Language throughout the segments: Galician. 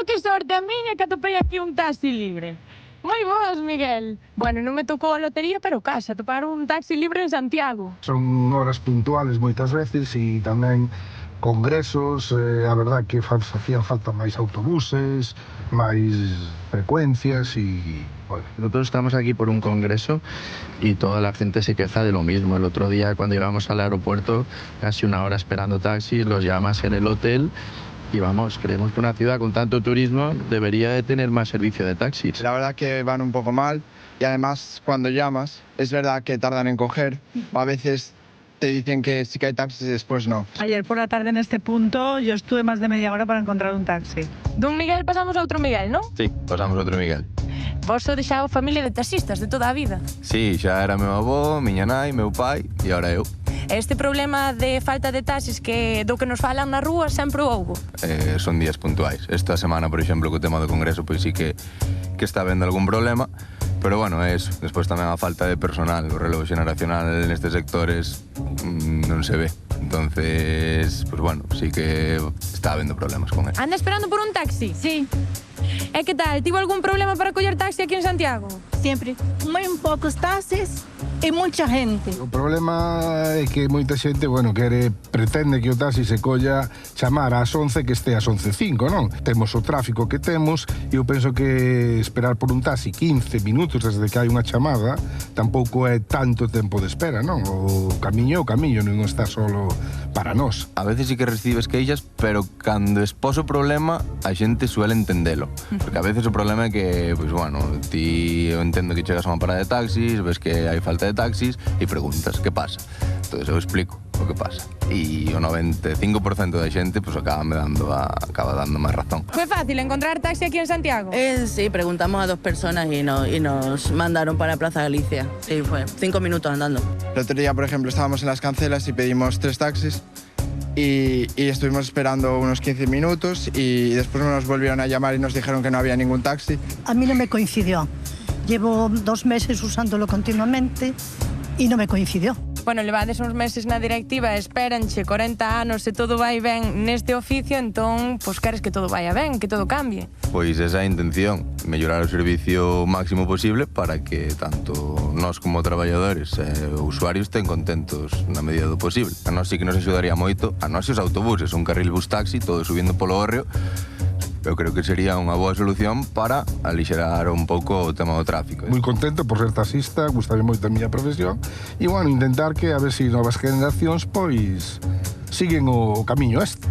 que sorte a miña que atopei aquí un taxi libre. Moi boas, Miguel. Bueno, non me tocou a lotería, pero casa, atopar un taxi libre en Santiago. Son horas puntuales moitas veces e tamén congresos, a verdad que facían falta máis autobuses, máis frecuencias e... Bueno. Nosotros estamos aquí por un congreso y toda la gente se queja de lo mismo. El otro día cuando íbamos al aeropuerto, casi una hora esperando taxis, los llamas en el hotel y vamos, creemos que una ciudad con tanto turismo debería de tener más servicio de taxis. La verdad que van un poco mal y además cuando llamas es verdad que tardan en coger, a veces te dicen que sí que hay taxis y después no. Ayer por la tarde en este punto yo estuve más de media hora para encontrar un taxi. Dun Miguel pasamos a outro Miguel, non? Sí, pasamos outro Miguel. Vos sodes xa a familia de taxistas de toda a vida. Sí, xa era meu avó, miña nai, meu pai e agora eu. Este problema de falta de taxis do que nos falan na rúa sempre houbo. Son días puntuais. Esta semana, por exemplo, co tema do congreso, pois sí que está habendo algún problema, pero bueno, é eso. Despois tamén a falta de personal, o relevo xeneracional nestes sectores non se ve. Entonces, pues bueno, sí que está habendo problemas con eso. Anda esperando por un taxi? Sí, E que tal? Tivo algún problema para coller taxi aquí en Santiago? sempre. Moi poucos taxis e muita gente. O problema é que moita xente, bueno, pretende que o taxi se colla chamar ás 11 que este ás 11:05, non? Temos o tráfico que temos e eu penso que esperar por un taxi 15 minutos desde que hai unha chamada tampouco é tanto tempo de espera, non? O camiño non está solo para nós. A veces sí que recibes queixas, pero cando expós o problema, a xente suele entendelo. Porque a veces o problema é que, pois, bueno, eu entendo que chegas a unha parada de taxis, ves que hai falta de taxis e preguntas, que pasa? Entón eu explico o que pasa. E o 95% da xente, pois, acaba dando máis razón. Foi fácil encontrar taxi aquí en Santiago? Sí, preguntamos a 2 personas y nos mandaron para Plaza Galicia. Sí, fue 5 minutos andando. El otro día, por ejemplo, estábamos en las Cancelas y pedimos 3 taxis y estuvimos esperando unos 15 minutos y después nos volvieron a llamar y nos dijeron que no había ningún taxi. A mí non me coincidió. Llevo 2 meses usándolo continuamente e non me coincidió. Bueno, levades uns meses na directiva, espéranche 40 anos e todo vai ben neste oficio, entón, pois queres que todo vaya ben, que todo cambie. Pois esa é a intención, mellorar o servicio o máximo posible para que tanto nós como traballadores e usuarios estén contentos na medida do posible. A nós sí que nos axudaría moito, a nós e os autobuses, un carril bus taxi, todo subindo polo hórreo. Eu creo que sería unha boa solución para alixerar un pouco o tema do tráfico. Moi contento por ser taxista, gustame moito a miña profesión e, bueno, intentar que a ver se novas generacións, pois, siguen o camiño este.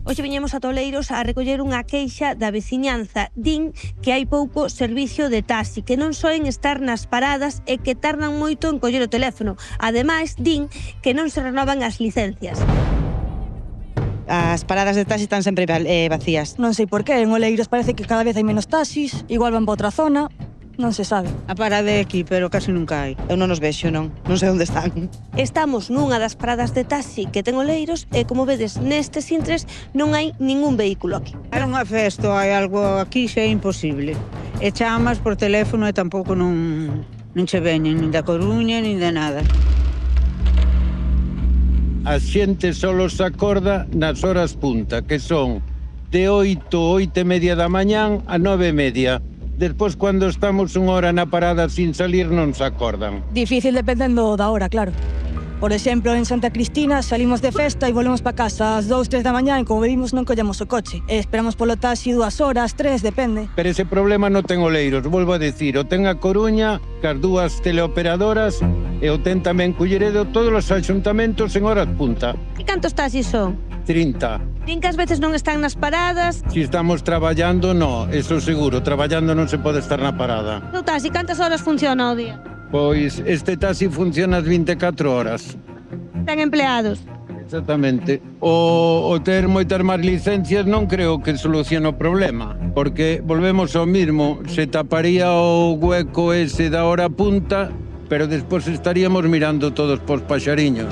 Hoxe viñemos a Toleiros a recoller unha queixa da veciñanza. Din que hai pouco servicio de taxi, que non soen estar nas paradas e que tardan moito en coller o teléfono. Ademais, din que non se renovan as licencias. As paradas de taxi están sempre vacías. Non sei por qué, en Oleiros parece que cada vez hai menos taxis, igual van para outra zona, non se sabe. A parada é aquí, pero casi nunca hai. Eu non os vexo, non sei onde están. Estamos nunha das paradas de taxi que ten Oleiros e, como vedes, nestes intres non hai ningún vehículo aquí. Hai unha festa, hai algo aquí xa é imposible. E chamas por teléfono e tampouco non che veñen, nin da Coruña, nin de nada. A xente solo se acorda nas horas punta, que son de 8:30 da mañán a 9:30. Despois, cando estamos unha hora na parada sin salir, non se acordan. Difícil dependendo da hora, claro. Por exemplo, en Santa Cristina salimos de festa e volvemos para casa ás 2, 3 da mañá e como vimos non collemos o coche. E esperamos polo taxi 2 horas, 3, depende. Pero ese problema non ten Oleiros, volvo a decir, o ten a Coruña, cas 2 teleoperadoras, e o ten tamén Culleredo, todos os axuntamentos en horas punta. E cantos taxis son? 30. Din que ás veces non están nas paradas. Si estamos traballando, no, eso seguro, traballando non se pode estar na parada. O taxi, cantas horas funciona o día? Pois este taxi funciona as 24 horas. Ten empleados? Exactamente. O ter moitas máis licencias non creo que solucione o problema, porque volvemos ao mismo, se taparía o hueco ese da hora punta, pero despois estaríamos mirando todos pos paxariños.